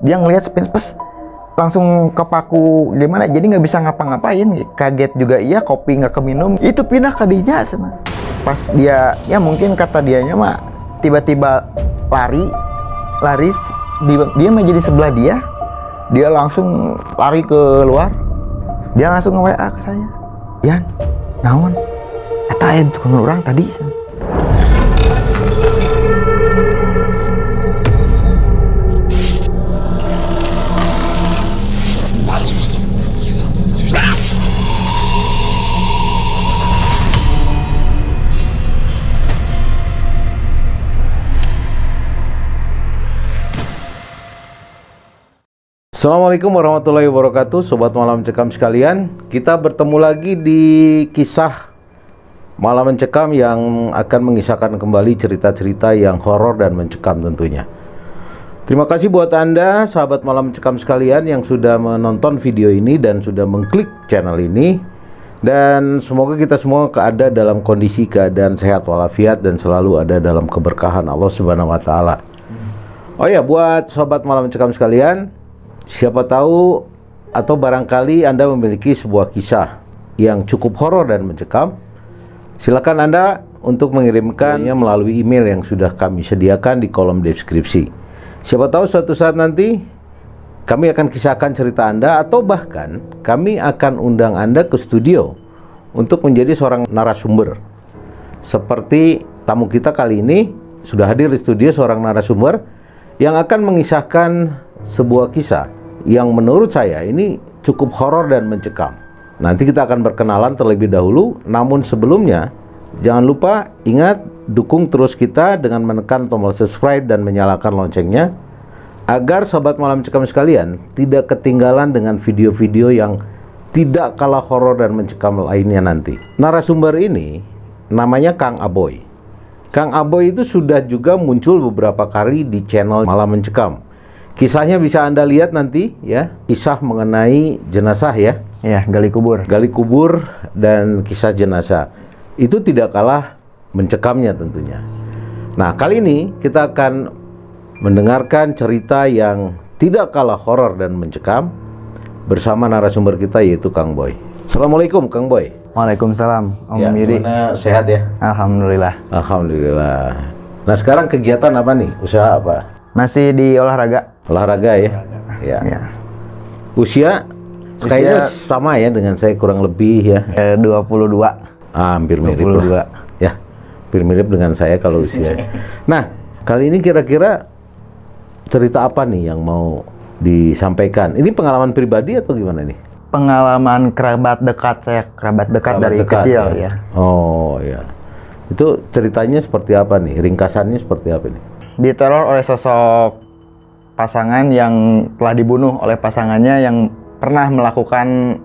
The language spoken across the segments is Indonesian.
Dia ngelihat sepintas langsung kepaku gimana, jadi nggak bisa ngapa-ngapain. Kaget juga iya, kopi nggak keminum, itu pindah ke dinya sana. Pas dia, ya mungkin kata dianya mah tiba-tiba lari dia mah jadi sebelah dia langsung lari ke luar, dia langsung nge-WA ke saya, Yan, naon eta tukang urang tadi. Assalamualaikum warahmatullahi wabarakatuh, Sobat Malam Mencekam sekalian. Kita bertemu lagi di kisah Malam Mencekam yang akan mengisahkan kembali cerita-cerita yang horor dan mencekam tentunya. Terima kasih buat Anda, sahabat Malam Mencekam sekalian, yang sudah menonton video ini dan sudah mengklik channel ini. Dan semoga kita semua ada dalam kondisi keadaan sehat walafiat dan selalu ada dalam keberkahan Allah Subhanahu wa Ta'ala. Oh ya, buat Sobat Malam Mencekam sekalian, siapa tahu atau barangkali Anda memiliki sebuah kisah yang cukup horor dan mencekam. Silakan Anda untuk mengirimkannya melalui email yang sudah kami sediakan di kolom deskripsi. Siapa tahu suatu saat nanti kami akan kisahkan cerita Anda, atau bahkan kami akan undang Anda ke studio untuk menjadi seorang narasumber. Seperti tamu kita kali ini sudah hadir di studio, seorang narasumber yang akan mengisahkan sebuah kisah yang menurut saya ini cukup horor dan mencekam. Nanti kita akan berkenalan terlebih dahulu, namun sebelumnya jangan lupa ingat dukung terus kita dengan menekan tombol subscribe dan menyalakan loncengnya, agar sahabat Malam Mencekam sekalian tidak ketinggalan dengan video-video yang tidak kalah horor dan mencekam lainnya nanti. Narasumber ini namanya Kang Aboy. Kang Aboy itu sudah juga muncul beberapa kali di channel Malam Mencekam. Kisahnya bisa Anda lihat nanti ya, kisah mengenai jenazah ya. Ya, gali kubur. Gali kubur dan kisah jenazah. Itu tidak kalah mencekamnya tentunya. Nah, kali ini kita akan mendengarkan cerita yang tidak kalah horor dan mencekam bersama narasumber kita, yaitu Kang Boy. Assalamualaikum Kang Boy. Waalaikumsalam Om Ya, Yudi. gimana, sehat ya? Alhamdulillah. Alhamdulillah. Nah, sekarang kegiatan apa nih? Usaha apa? Masih di olahraga. Olahraga ya? Ya. Ya. Usia kayaknya sama ya dengan saya, kurang lebih ya. 22. Hampir mirip 22. lah. Ya, hampir mirip dengan saya kalau usia. Nah, kali ini kira-kira cerita apa nih yang mau disampaikan? Ini pengalaman pribadi atau gimana nih? Pengalaman kerabat dekat saya, kerabat dekat dari dekat, kecil ya. Oh ya. Itu ceritanya seperti apa nih? Ringkasannya seperti apa nih? Diteror oleh sosok pasangan yang telah dibunuh oleh pasangannya yang pernah melakukan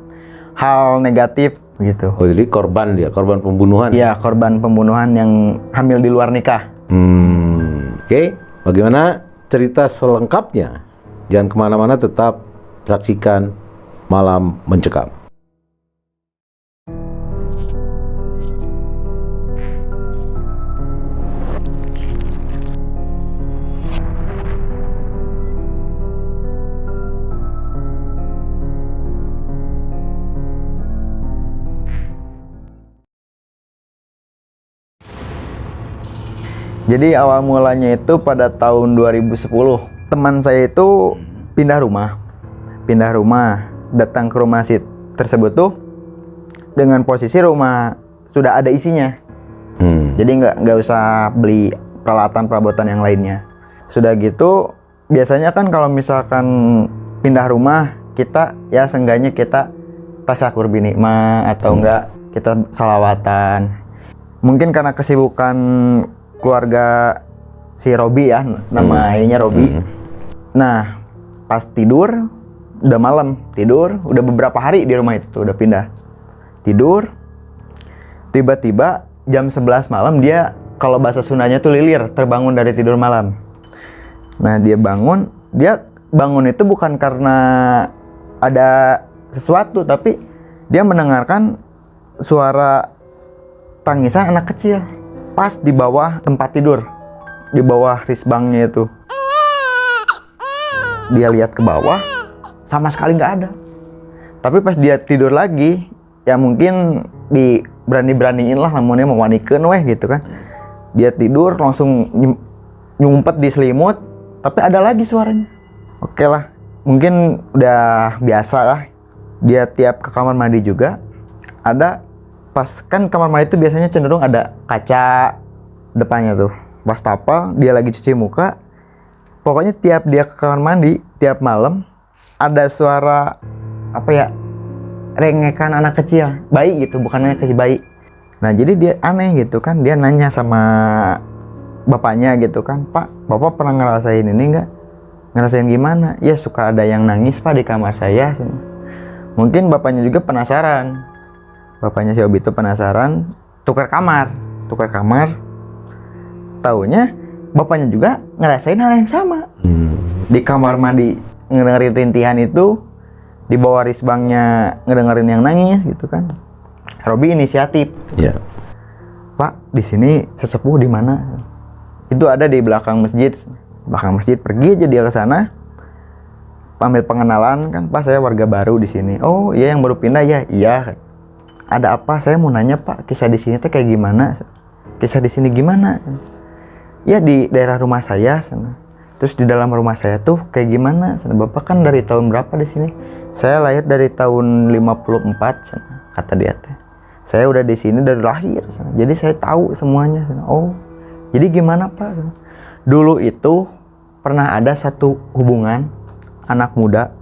hal negatif gitu. Oh, jadi korban dia, korban pembunuhan? Iya, korban pembunuhan yang hamil di luar nikah. Oke. Bagaimana cerita selengkapnya? Jangan kemana-mana, tetap saksikan Malam Mencekam. Jadi awal mulanya itu pada tahun 2010. Teman saya itu pindah rumah, datang ke rumah tersebut tuh dengan posisi rumah sudah ada isinya. Jadi nggak usah beli peralatan perabotan yang lainnya. Sudah gitu, biasanya kan kalau misalkan pindah rumah, kita ya seenggaknya kita tasyakur binikmah atau enggak kita salawatan. Mungkin karena kesibukan keluarga si Robi ya, namanya Robi. Nah, pas tidur, udah malam, tidur, udah beberapa hari di rumah itu, udah pindah. Tidur, tiba-tiba jam 11 malam dia, kalau bahasa Sundanya tuh lilir, terbangun dari tidur malam. Nah, dia bangun itu bukan karena ada sesuatu, tapi dia mendengarkan suara tangisan anak kecil. Pas di bawah tempat tidur, di bawah risbangnya itu. dia lihat ke bawah sama sekali nggak ada. Tapi pas dia tidur lagi, ya mungkin berani-beraniin lah namanya mau wanikeun weh gitu kan. Dia tidur langsung nyumpet di selimut, tapi ada lagi suaranya. Oke lah, mungkin udah biasa lah. Dia tiap ke kamar mandi juga ada, pas kan kamar mandi itu biasanya cenderung ada kaca depannya tuh. Wastafel, dia lagi cuci muka. Pokoknya tiap dia ke kamar mandi, tiap malam ada suara apa ya? Rengekan anak kecil, bayi gitu, bukan anak kecil, bayi. Nah, jadi dia aneh gitu kan, dia nanya sama bapaknya gitu kan, "Pak, Bapak pernah ngerasain ini enggak?" "Ngerasain gimana?" "Ya suka ada yang nangis, Pak, di kamar saya." Mungkin bapaknya juga penasaran. Bapaknya si Obi itu penasaran, tukar kamar. Taunya bapaknya juga ngerasain hal yang sama. Di kamar mandi ngedengerin rintihan itu, di bawah risbangnya ngedengerin yang nangis gitu kan. Robi inisiatif. Ya. "Pak, di sini sesepuh di mana?" "Itu ada di belakang masjid." Belakang masjid, pergi aja dia ke sana. Ambil pengenalan kan, "Pak, saya warga baru di sini." "Oh, iya yang baru pindah ya?" "Iya." "Ada apa? Saya mau nanya, Pak, kisah di sini teh kayak gimana?" "Kisah di sini gimana?" "Ya di daerah rumah saya sana." "Terus di dalam rumah saya tuh kayak gimana?" "Bapak kan dari tahun berapa di sini?" "Saya lahir dari tahun 54 sana," kata dia teh. "Saya udah di sini dari lahir sana. Jadi saya tahu semuanya sana." "Oh, jadi gimana, Pak?" "Dulu itu pernah ada satu hubungan anak muda.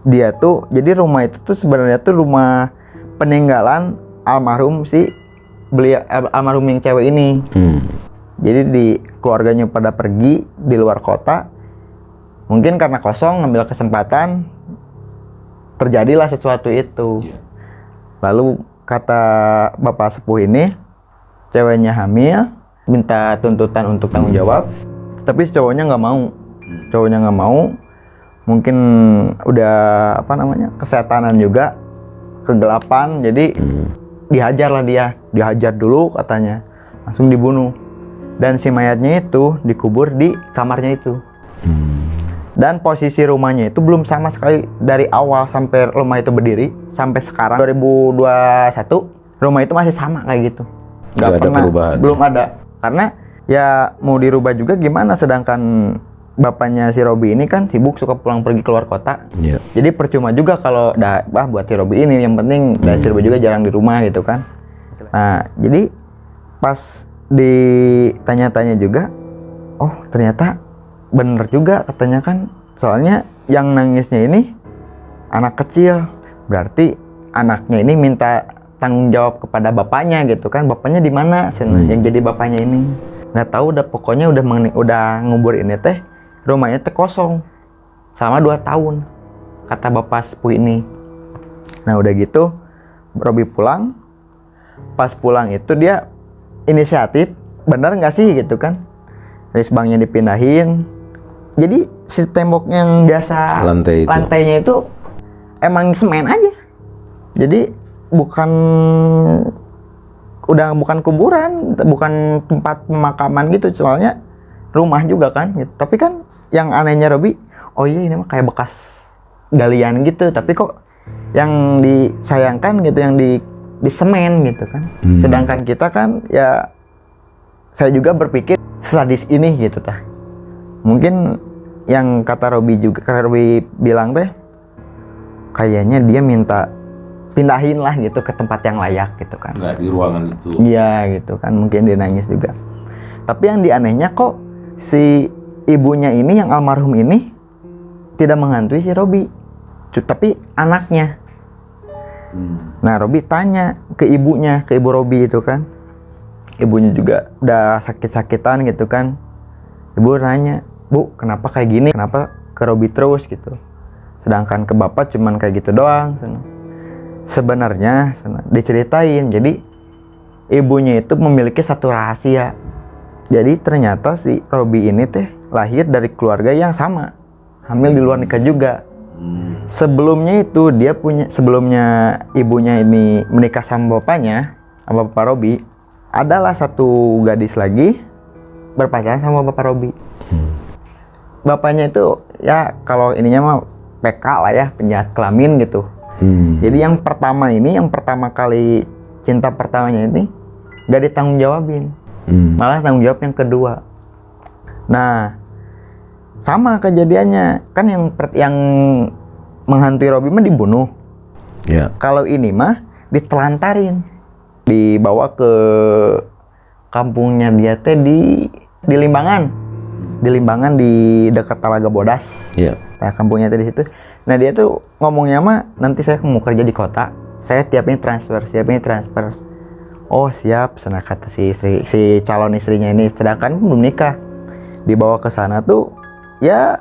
Dia tuh, jadi rumah itu tuh sebenarnya tuh rumah peninggalan almarhum almarhum yang cewek ini. Jadi di keluarganya pada pergi di luar kota, mungkin karena kosong ngambil kesempatan, terjadilah sesuatu itu. Lalu kata bapak sepuh ini, ceweknya hamil, minta tuntutan untuk tanggung jawab, tapi si cowoknya nggak mau. Mungkin udah kesetanan juga, kegelapan, jadi dihajar dulu katanya, langsung dibunuh. Dan si mayatnya itu dikubur di kamarnya itu. Dan posisi rumahnya itu belum sama sekali dari awal sampai rumah itu berdiri sampai sekarang 2021, rumah itu masih sama kayak gitu. Nggak pernah, perubahan. Belum ada. Karena ya mau dirubah juga gimana, sedangkan bapaknya si Robi ini kan sibuk, suka pulang pergi keluar kota. Jadi percuma juga kalau buat si Robi ini, yang penting si Robi juga jarang di rumah gitu kan. Nah, jadi pas ditanya-tanya juga, oh ternyata bener juga katanya kan, soalnya yang nangisnya ini anak kecil, berarti anaknya ini minta tanggung jawab kepada bapaknya gitu kan. Bapaknya di mana yang jadi bapaknya ini? Nggak tahu, pokoknya udah ngubur ini teh, rumahnya teh kosong sama 2 tahun kata bapak sepuh ini. Nah udah gitu Robi pulang. Pas pulang itu dia inisiatif, bener nggak sih gitu kan, risbangnya dipindahin. Jadi si tembok yang biasa lantainya itu emang semen aja. Jadi bukan kuburan, bukan tempat pemakaman gitu, soalnya rumah juga kan gitu. Tapi kan yang anehnya Robi, oh iya ini mah kayak bekas galian gitu, tapi kok yang disayangkan gitu yang di semen gitu kan. Sedangkan kita kan ya, saya juga berpikir sadis ini gitu tah. Mungkin yang kata Robi juga, karena Robi bilang teh kayaknya dia minta pindahin lah gitu ke tempat yang layak gitu kan. Nggak di ruangan itu. Iya gitu kan, mungkin dia nangis juga. Tapi yang anehnya kok si ibunya ini, yang almarhum ini tidak menghantui si Robi, tapi anaknya. Nah Robi tanya ke ibunya, ke ibu Robi itu kan. Ibunya juga udah sakit-sakitan gitu kan. Ibu nanya, "Bu, kenapa kayak gini? Kenapa ke Robi terus gitu? Sedangkan ke bapak cuman kayak gitu doang." Sebenarnya diceritain, jadi ibunya itu memiliki satu rahasia. Jadi ternyata si Robi ini teh lahir dari keluarga yang sama, hamil di luar nikah juga. Sebelumnya ibunya ini menikah sama bapaknya, sama bapak Robi, adalah satu gadis lagi berpacaran sama bapak Robi. bapaknya itu ya kalau ininya mah PK lah ya, penjahat kelamin gitu. Jadi yang pertama kali cinta pertamanya ini gak ditanggung jawabin, malah tanggung jawab yang kedua. Nah, sama kejadiannya kan yang menghantui Robi mah dibunuh. Kalau ini mah ditelantarin, dibawa ke kampungnya dia teh di Limbangan, di dekat Talaga Bodas. Nah, kampungnya teh di situ. Nah, dia tuh ngomongnya mah nanti saya mau kerja di kota, saya siap ini transfer. Oh siap, sana kata si calon istrinya ini, sedangkan belum nikah. Dibawa ke sana tuh, ya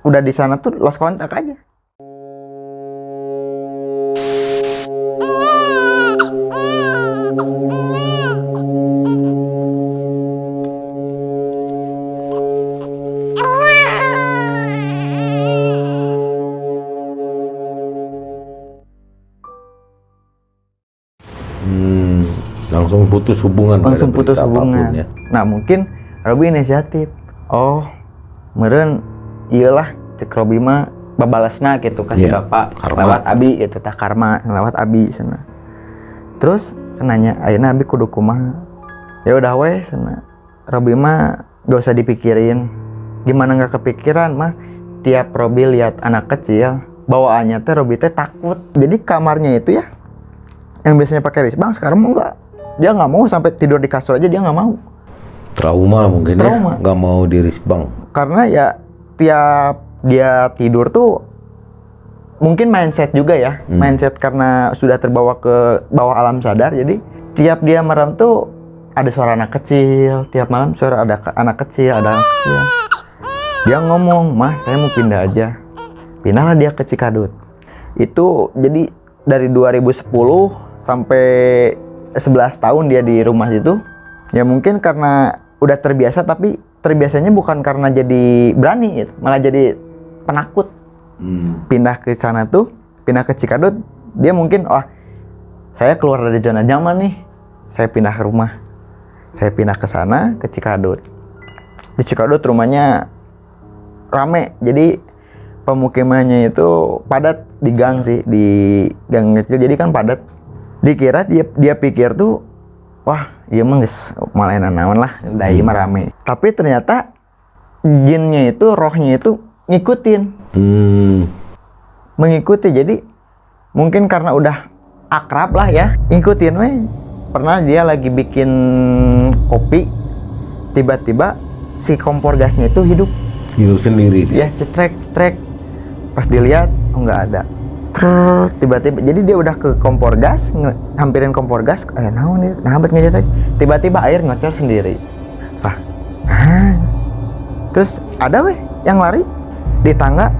udah di sana tuh lost kontak aja. Langsung putus hubungan. Ya. Nah mungkin Robi inisiatif. Oh, meureun iyalah cek Robi mah babalasna gitu kasih bapak lewat abi gitu, tak karma lewat abi sana. Terus nanya, ayeuna abi kudu kumaha? Ya udah we sana. Robi mah gak usah dipikirin. Gimana nggak kepikiran mah? Tiap Robi lihat anak kecil, bawaannya teh Robi teh takut. Jadi kamarnya itu ya, yang biasanya pakai risbang sekarang enggak. Dia nggak mau sampai tidur di kasur aja, dia nggak mau. Trauma mungkin ya, nggak mau di risbang. Karena ya tiap dia tidur tuh mungkin mindset juga ya, mindset karena sudah terbawa ke bawah alam sadar. Jadi tiap dia merem tuh ada suara anak kecil, tiap malam suara ada anak kecil. Dia ngomong, "Mah, saya mau pindah aja." Pindahlah dia ke Cikadut. Itu jadi dari 2010 sampai 11 tahun dia di rumah situ. Ya mungkin karena udah terbiasa, tapi terbiasanya bukan karena jadi berani gitu, malah jadi penakut. Pindah ke sana tuh, pindah ke Cikadut, dia mungkin saya keluar dari zona nyaman nih. Saya pindah ke rumah. Saya pindah ke sana, ke Cikadut. Di Cikadut rumahnya rame. Jadi pemukimannya itu padat di gang sih, di gang kecil. Jadi kan padat. Dikira dia pikir tuh, wah, iya mah geus malah naon lah, da ieu mah rame. Tapi ternyata jinnya itu, rohnya itu ngikutin. Mengikuti. Jadi mungkin karena udah akrab lah ya, ngikutin we. Pernah dia lagi bikin kopi, tiba-tiba si kompor gasnya itu hidup sendiri. Ya, cetrek. Pas dilihat, nggak ada. Tiba-tiba, jadi dia udah ke kompor gas, hampirin kompor gas, naon nih, nabat ngejat aja. Tiba-tiba air ngocor sendiri. Terus ada weh yang lari di tangga,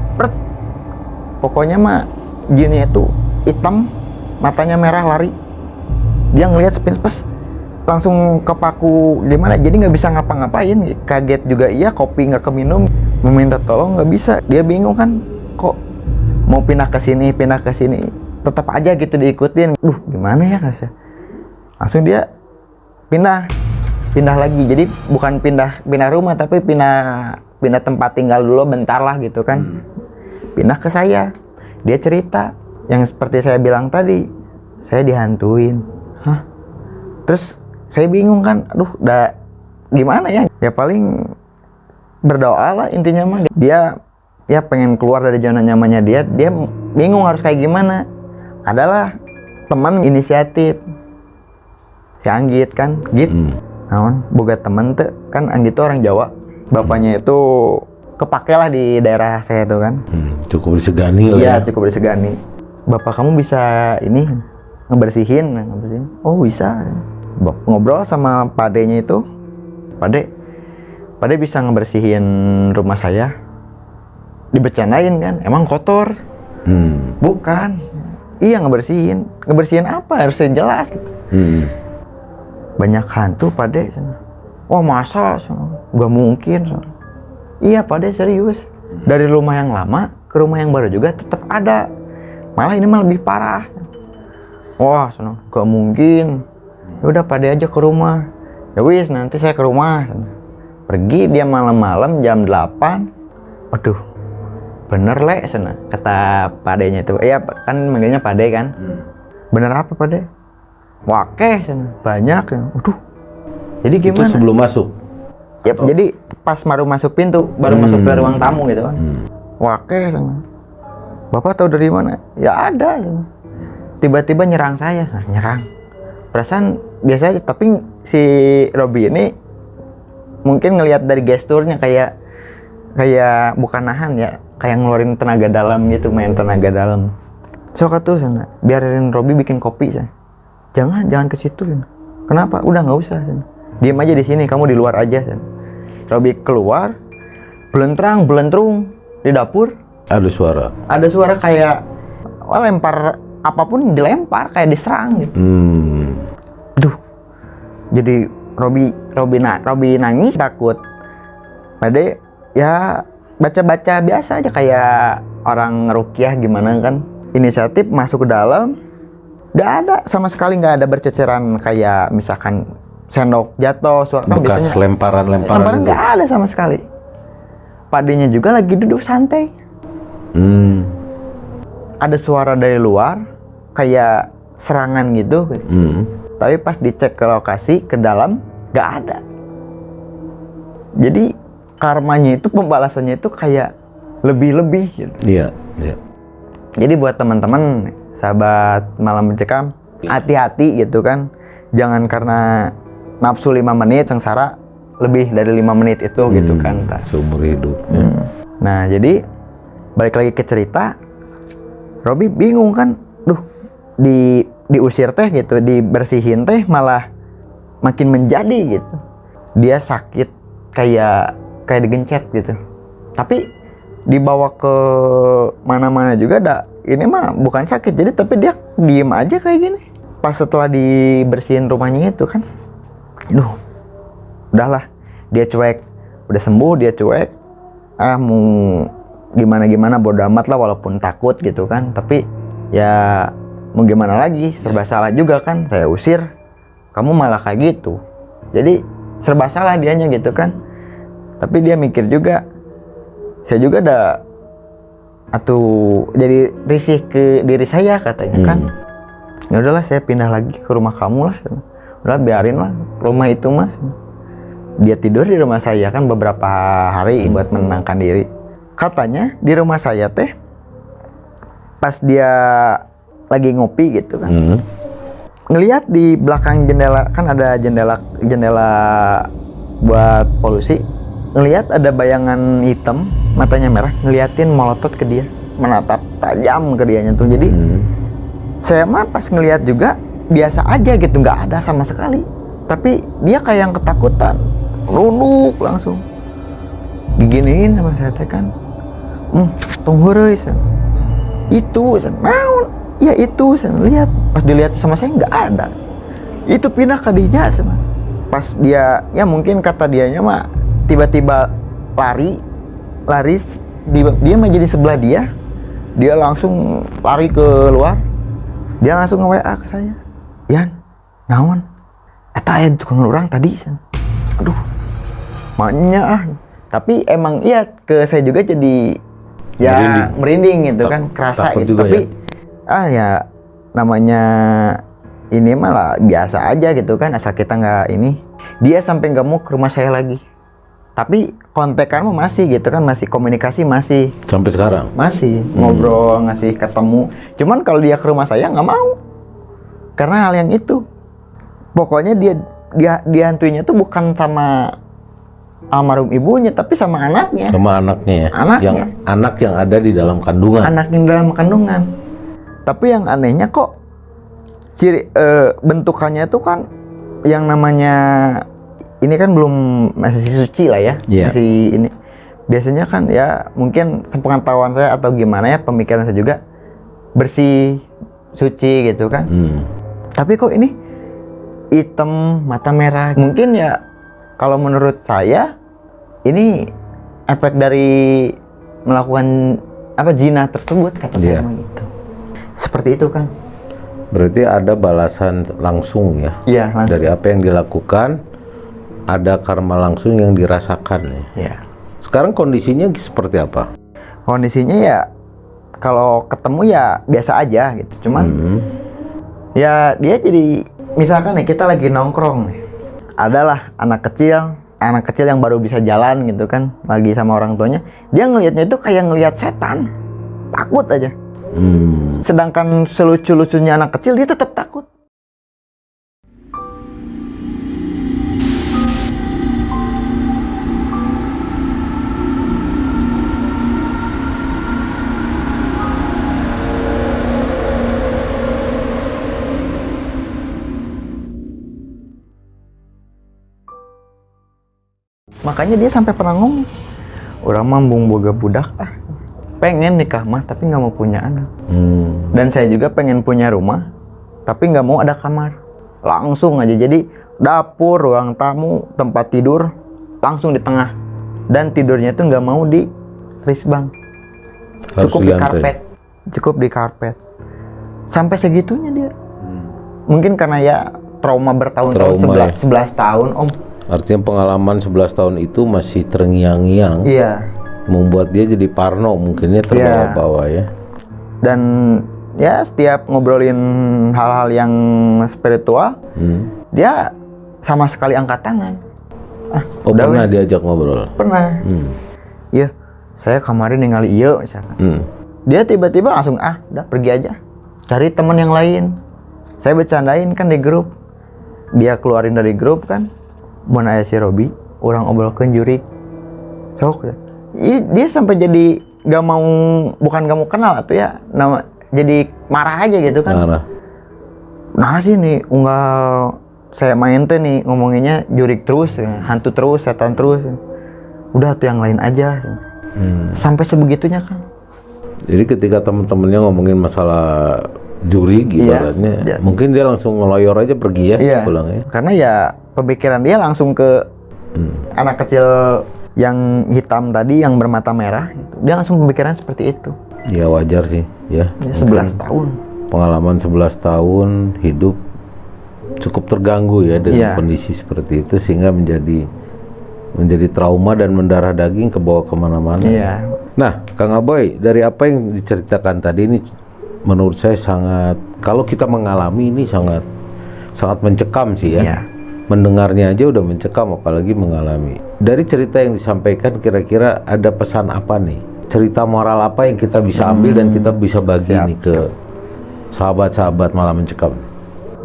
pokoknya mah jinnya itu hitam, matanya merah, lari. Dia ngelihat sepintas, langsung kepaku gimana, jadi nggak bisa ngapa-ngapain. Kaget juga iya, kopi nggak keminum, meminta tolong nggak bisa. Dia bingung kan, kok mau pindah ke sini, tetap aja gitu diikutin. Gimana ya kasih? Langsung dia pindah lagi. Jadi bukan pindah rumah, tapi pindah tempat tinggal dulu bentar lah gitu kan. Pindah ke saya. Dia cerita yang seperti saya bilang tadi, saya dihantuin. Terus saya bingung kan, gimana ya? Ya paling berdoa lah intinya mah. Dia ya pengen keluar dari zona nyamannya dia bingung harus kayak gimana. Adalah teman inisiatif si Anggit kan, naon boga temen tuh kan. Anggit tuh orang Jawa, bapaknya itu kepake lah di daerah saya tuh kan. Cukup disegani lah ya. Cukup disegani. Bapak kamu bisa ini ngebersihin. Oh bisa. Ngobrol sama padenya itu, Pade bisa ngebersihin rumah saya. Dibecanain kan, emang kotor. Bukan, iya ngebersihin apa, harus jelas gitu. Banyak hantu Pade. Wah masa, gak mungkin. Iya Pade, serius. Dari rumah yang lama ke rumah yang baru juga tetap ada, malah ini mah lebih parah. Wah gak mungkin. Udah Pade aja ke rumah. Ya wis, nanti saya ke rumah. Pergi dia malam-malam jam 8. Aduh, bener le sana, kata padenya itu. Iya kan manggilnya pade kan. Bener apa pade? Wakeh sana, banyak. Aduh. Jadi gimana? Itu sebelum masuk? Ya, jadi pas baru masuk pintu, baru masuk ke ruang tamu gitu kan. Wakeh sana. Bapak tahu dari mana? Ya ada. Tiba-tiba nyerang saya. Nah, nyerang. Perasaan biasa aja, tapi si Robi ini mungkin ngelihat dari gesturnya kayak bukan nahan ya, kayak ngeluarin tenaga dalam gitu, main tenaga dalam. Sok atuh sana, biarin Robi bikin kopi sana. Jangan ke situ. Sana. Kenapa? Udah nggak usah sana. Diam aja di sini, kamu di luar aja sana. Robi keluar, belentrung di dapur. Ada suara? Ada suara kayak lempar apapun, dilempar kayak diserang gitu. Duh. Jadi Robi nangis takut. Pade ya baca-baca biasa aja kayak orang rukyah gimana kan. Inisiatif masuk ke dalam. Gak ada sama sekali, nggak ada berceceran kayak misalkan sendok jatuh, suara kan bekas biasanya lemparan nggak ada sama sekali. Padenya juga lagi duduk santai. Ada suara dari luar kayak serangan gitu. Tapi pas dicek ke lokasi ke dalam nggak ada. Jadi karmanya itu, pembalasannya itu kayak lebih gitu. Iya. Jadi buat teman-teman sahabat Malam Mencekam, hati-hati gitu kan. Jangan karena nafsu 5 menit sengsara lebih dari 5 menit itu gitu kan. Seumur hidup. Nah, jadi balik lagi ke cerita, Robi bingung kan, diusir teh gitu, dibersihin teh malah makin menjadi gitu. Dia sakit kayak digencet gitu. Tapi dibawa ke mana-mana juga ini mah bukan sakit, jadi tapi dia diem aja kayak gini. Pas setelah dibersihin rumahnya itu kan, udahlah, dia cuek, udah sembuh dia cuek. Mau gimana bodo amat lah, walaupun takut gitu kan, tapi ya mau gimana lagi, serba salah juga kan, saya usir, kamu malah kayak gitu. Jadi serba salah dianya gitu kan. Tapi dia mikir juga, saya juga jadi risih ke diri saya katanya kan. Ya udahlah, saya pindah lagi ke rumah kamu lah. Udah biarin lah rumah itu mas. Dia tidur di rumah saya kan beberapa hari buat menenangkan diri. Katanya di rumah saya teh pas dia lagi ngopi gitu kan, ngelihat di belakang jendela kan ada jendela buat polusi, ngelihat ada bayangan hitam, matanya merah, ngeliatin melotot ke dia, menatap tajam ke dianya tuh. Jadi saya mah pas ngelihat juga biasa aja gitu, nggak ada sama sekali. Tapi dia kayak yang ketakutan, nunduk langsung, diginiin sama saya teh kan. Tunggu reis, itu naon? Ya itu, lihat. Pas dilihat sama saya nggak ada. Itu pindah ke dinya sana. Pas dia, ya mungkin kata dianya mah tiba-tiba lari, dia mah jadi sebelah dia langsung lari ke luar. Dia langsung nge-WA ke saya, Yan, naon? Eta aya tukang urang tadi. Aduh, maknya tapi emang iya ke saya juga jadi ya merinding gitu kan, kerasa gitu. Tapi ya namanya ini malah biasa aja gitu kan, asal kita nggak ini. Dia sampai nggak mau ke rumah saya lagi. Tapi kontekan masih gitu kan, masih komunikasi masih. Sampai sekarang? Masih ngobrol, ngasih ketemu. Cuman kalau dia ke rumah saya nggak mau. Karena hal yang itu. Pokoknya dia hantuinya tuh bukan sama almarhum ibunya, tapi sama anaknya. Sama anaknya ya? Anaknya. Anak yang ada di dalam kandungan? Anak yang dalam kandungan. Tapi yang anehnya kok bentukannya tuh kan yang namanya ini kan belum masih suci lah ya. Masih ini. Biasanya kan ya mungkin sepengetahuan saya atau gimana ya, pemikiran saya juga bersih, suci gitu kan. Tapi kok ini hitam, mata merah. Mungkin ya kalau menurut saya ini efek dari melakukan zina tersebut kata saya gitu. Seperti itu kan. Berarti ada balasan langsung ya? Iya, langsung. Dari apa yang dilakukan, ada karma langsung yang dirasakan ya? Iya. Sekarang kondisinya seperti apa? Kondisinya ya kalau ketemu ya biasa aja gitu. Cuman ya dia jadi misalkan nih kita lagi nongkrong nih. Adalah anak kecil yang baru bisa jalan gitu kan, lagi sama orang tuanya. Dia ngelihatnya itu kayak ngelihat setan. Takut aja. Sedangkan selucu-lucunya anak kecil dia tetap takut. Makanya dia sampai pernah ngomong, orang mambung boga budak pengen nikah mah tapi nggak mau punya anak. Dan saya juga pengen punya rumah tapi nggak mau ada kamar, langsung aja jadi dapur, ruang tamu, tempat tidur langsung di tengah, dan tidurnya tuh nggak mau di risbang, cukup di karpet, sampai segitunya dia. Mungkin karena ya trauma bertahun-tahun, 11 tahun om. Artinya pengalaman 11 tahun itu masih terngiang-ngiang. Iya. Membuat dia jadi parno, mungkinnya terbawa-bawa ya. Dan ya setiap ngobrolin hal-hal yang spiritual, dia sama sekali angkat tangan. Pernah diajak ngobrol? Pernah. Iya, saya kemarin ningali iya misalkan. Dia tiba-tiba langsung udah pergi aja. Cari teman yang lain. Saya bercandain kan di grup. Dia keluarin dari grup kan. Mun aya si Robi, orang obrolkeun jurig. Sok ya. Dia sampai jadi gak mau, bukan gak mau kenal atau ya nama, jadi marah aja gitu kan. Marah. Nah sih nih unggal saya main teh nih ngomonginnya jurig terus ya. Hantu terus, setan terus ya. Udah tuh yang lain aja ya. Sampai sebegitunya kan. Jadi ketika teman-temannya ngomongin masalah jurig ibaratnya, mungkin dia langsung ngeloyor aja pergi ya pulang ya. Karena ya pemikiran dia langsung ke anak kecil yang hitam tadi yang bermata merah. Dia langsung pemikiran seperti itu. Ya wajar sih ya. 11 tahun. Pengalaman 11 tahun hidup cukup terganggu ya dengan kondisi seperti itu, sehingga menjadi trauma dan mendarah daging ke bawah kemana-mana. Nah, Kang Aboy, dari apa yang diceritakan tadi ini menurut saya sangat, kalau kita mengalami ini sangat mencekam sih ya. Mendengarnya aja udah mencekam, apalagi mengalami. Dari cerita yang disampaikan, kira-kira ada pesan apa nih? Cerita moral apa yang kita bisa ambil dan kita bisa bagi nih ke sahabat-sahabat Malam Mencekam?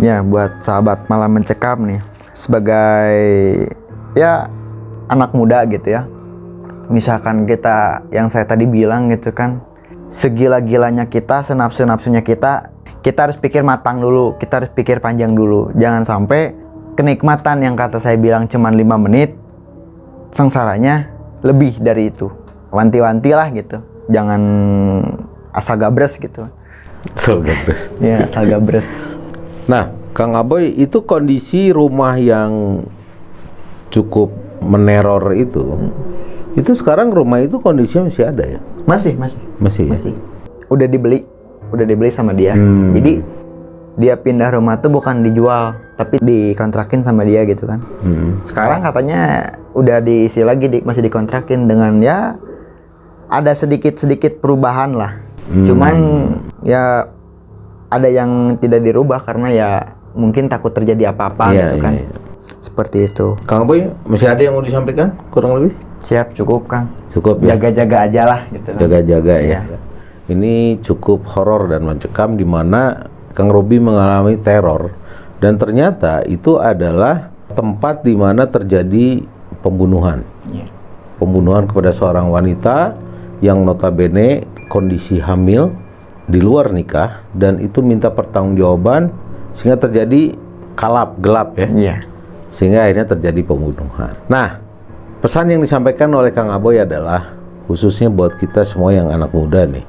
Ya, buat sahabat Malam Mencekam nih, sebagai ya anak muda gitu ya. Misalkan kita, yang saya tadi bilang gitu kan, segila-gilanya kita, senapsu-napsunya kita harus pikir matang dulu, kita harus pikir panjang dulu. Jangan sampai kenikmatan yang kata saya bilang cuman 5 menit, sengsaranya lebih dari itu. Wanti-wanti lah gitu, jangan asal gabres gitu. Asal gabres. Ya, asal gabres. Nah, Kang Aboy, itu kondisi rumah yang cukup meneror itu sekarang rumah itu kondisinya masih ada ya? Masih. Udah dibeli sama dia. Jadi dia pindah rumah tuh bukan dijual, tapi dikontrakin sama dia gitu kan. Sekarang katanya udah diisi lagi, masih dikontrakin dengan ya ada sedikit perubahan lah. Cuman ya ada yang tidak dirubah karena ya mungkin takut terjadi apa-apa gitu kan. Seperti itu. Kang Aboy, masih ada yang mau disampaikan kurang lebih? Siap, cukup Kang. Cukup ya. Jaga-jaga aja lah gitu. Jaga-jaga ya. Ini cukup horor dan mencekam, di mana Kang Robi mengalami teror, dan ternyata itu adalah tempat di mana terjadi pembunuhan. Pembunuhan kepada seorang wanita yang notabene kondisi hamil di luar nikah, dan itu minta pertanggungjawaban sehingga terjadi gelap ya. Sehingga akhirnya terjadi pembunuhan. Nah, pesan yang disampaikan oleh Kang Aboy adalah khususnya buat kita semua yang anak muda nih.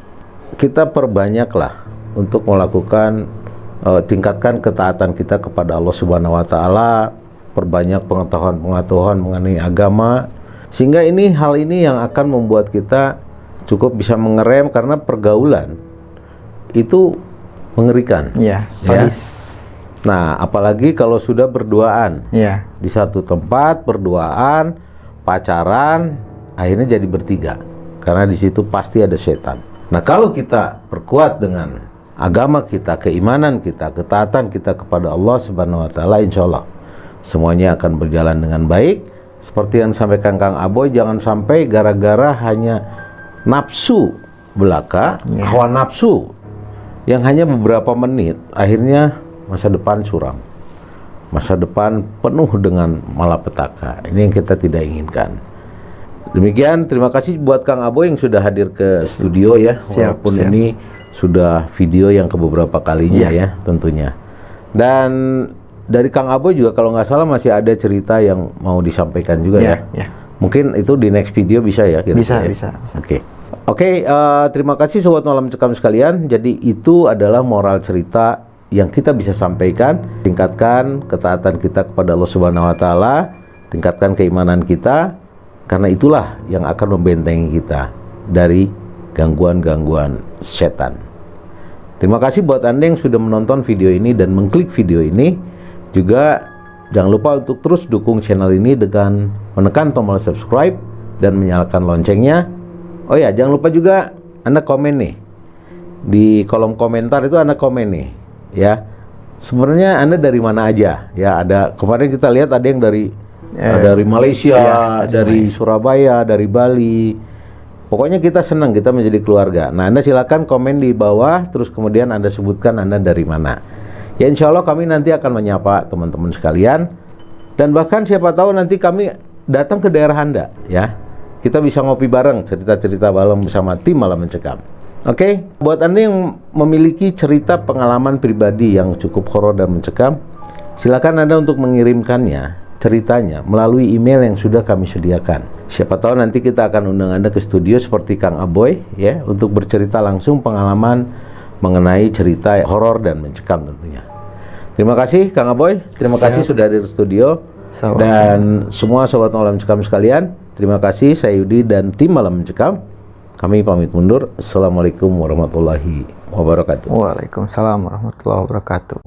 Kita perbanyaklah untuk melakukan tingkatkan ketaatan kita kepada Allah Subhanahu wa taala, perbanyak pengetahuan mengenai agama, sehingga hal ini yang akan membuat kita cukup bisa mengerem, karena pergaulan itu mengerikan. Sadis. Nah, apalagi kalau sudah berduaan. Di satu tempat berduaan, pacaran, akhirnya jadi bertiga. Karena di situ pasti ada setan. Nah, kalau kita perkuat dengan agama kita, keimanan kita, ketaatan kita kepada Allah Subhanahu wa taala, insya Allah semuanya akan berjalan dengan baik. Seperti yang disampaikan Kang Aboy, jangan sampai gara-gara hanya nafsu belaka, hawa nafsu yang hanya beberapa menit, akhirnya masa depan suram. Masa depan penuh dengan malapetaka. Ini yang kita tidak inginkan. Demikian, terima kasih buat Kang Aboy yang sudah hadir ke studio ya. Walaupun ini sudah video yang kebeberapa kalinya ya tentunya. Dan dari Kang Aboy juga kalau nggak salah masih ada cerita yang mau disampaikan juga ya. Mungkin itu di next video bisa ya? Bisa. Oke, terima kasih Sobat Malam Cekam sekalian. Jadi itu adalah moral cerita yang kita bisa sampaikan. Tingkatkan ketaatan kita kepada Allah Subhanahu wa taala, tingkatkan keimanan kita, karena itulah yang akan membentengi kita dari gangguan-gangguan setan. Terima kasih buat Anda yang sudah menonton video ini dan mengklik video ini. Juga jangan lupa untuk terus dukung channel ini dengan menekan tombol subscribe dan menyalakan loncengnya. Oh ya, jangan lupa juga Anda komen nih. Di kolom komentar itu Anda komen nih, ya. Sebenarnya Anda dari mana aja? Ya, ada kemarin kita lihat ada yang dari Malaysia, dari Surabaya, dari Bali. Pokoknya kita senang, kita menjadi keluarga. Nah, Anda silakan komen di bawah, terus kemudian Anda sebutkan Anda dari mana. Ya, insya Allah kami nanti akan menyapa teman-teman sekalian. Dan bahkan siapa tahu nanti kami datang ke daerah Anda, ya. Kita bisa ngopi bareng, cerita-cerita malam bersama tim Malam Mencekam. Oke, buat Anda yang memiliki cerita pengalaman pribadi yang cukup horor dan mencekam, silakan Anda untuk mengirimkannya, ceritanya, melalui email yang sudah kami sediakan. Siapa tahu nanti kita akan undang Anda ke studio seperti Kang Aboy, ya, untuk bercerita langsung pengalaman mengenai cerita horor dan mencekam tentunya. Terima kasih Kang Aboy, terima kasih sudah hadir di studio. Dan semua Sobat Malam Mencekam sekalian, terima kasih. Saya Yudi dan tim Malam Mencekam, kami pamit mundur. Assalamualaikum warahmatullahi wabarakatuh. Waalaikumsalam warahmatullahi wabarakatuh.